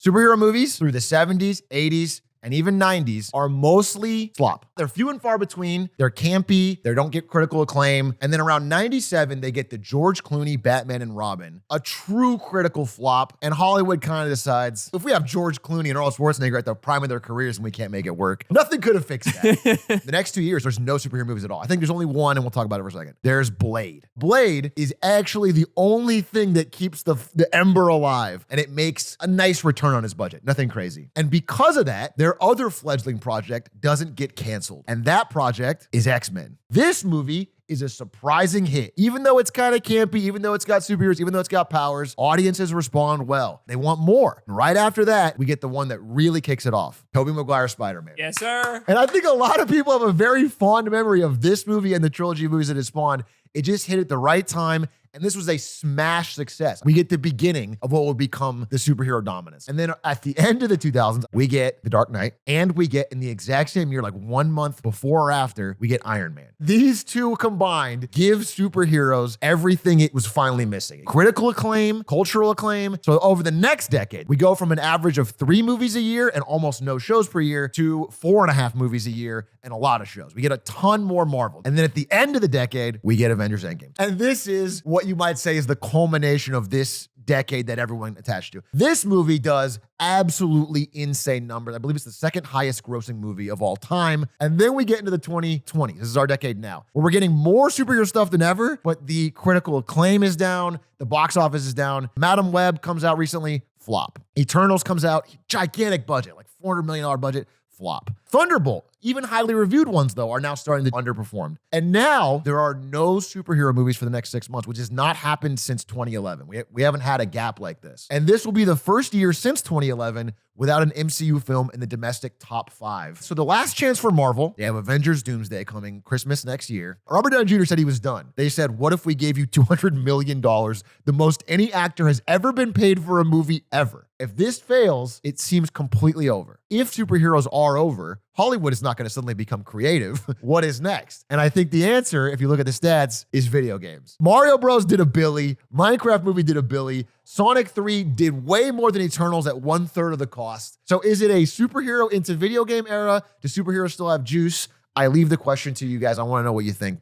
Superhero movies through the 70s, 80s, and even 90s are mostly flop. They're few and far between. They're campy. They don't get critical acclaim. And then around 97, they get the George Clooney Batman and Robin, a true critical flop. And Hollywood kind of decides, if we have George Clooney and Arnold Schwarzenegger at the prime of their careers and we can't make it work, nothing could have fixed that. The next 2 years, there's no superhero movies at all. I think there's only one, and we'll talk about it for a second. There's Blade. Blade is actually the only thing that keeps the ember alive, and it makes a nice return on his budget. Nothing crazy. And because of that, their other fledgling project doesn't get canceled. And that project is X-Men. This movie is a surprising hit. Even though it's kind of campy, even though it's got superheroes, even though it's got powers, audiences respond well. They want more. And right after that, we get the one that really kicks it off. Tobey Maguire Spider-Man. Yes, sir. And I think a lot of people have a very fond memory of this movie and the trilogy of movies that it spawned. It just hit at the right time. And this was a smash success. We get the beginning of what will become the superhero dominance. And then at the end of the 2000s, we get The Dark Knight, and we get, in the exact same year, like 1 month before or after, we get Iron Man. These two combined give superheroes everything it was finally missing. Critical acclaim, cultural acclaim. So over the next decade, we go from an average of 3 movies a year and almost no shows per year to 4.5 movies a year and a lot of shows. We get a ton more Marvel. And then at the end of the decade, we get Avengers Endgame. And this is what you might say is the culmination of this decade that everyone attached to. This movie does absolutely insane numbers. I believe it's the second highest grossing movie of all time. And then we get into the 2020s. This is our decade now, where we're getting more superhero stuff than ever, but the critical acclaim is down. The box office is down. Madam Web comes out recently, flop. Eternals comes out, gigantic budget, like $400 million budget, flop. Thunderbolt, even highly reviewed ones, though, are now starting to underperform. And now there are no superhero movies for the next 6 months, which has not happened since 2011. We haven't had a gap like this. And this will be the first year since 2011 without an MCU film in the domestic top 5. So the last chance for Marvel, they have Avengers Doomsday coming Christmas next year. Robert Downey Jr. said he was done. They said, what if we gave you $200 million, the most any actor has ever been paid for a movie ever? If this fails, it seems completely over. If superheroes are over, Hollywood is not going to suddenly become creative. What is next? And I think the answer, if you look at the stats, is video games. Mario Bros. Did a billy. Minecraft movie did a billy. Sonic 3 did way more than Eternals at 1/3 of the cost. So is it a superhero into video game era? Do superheroes still have juice? I leave the question to you guys. I want to know what you think.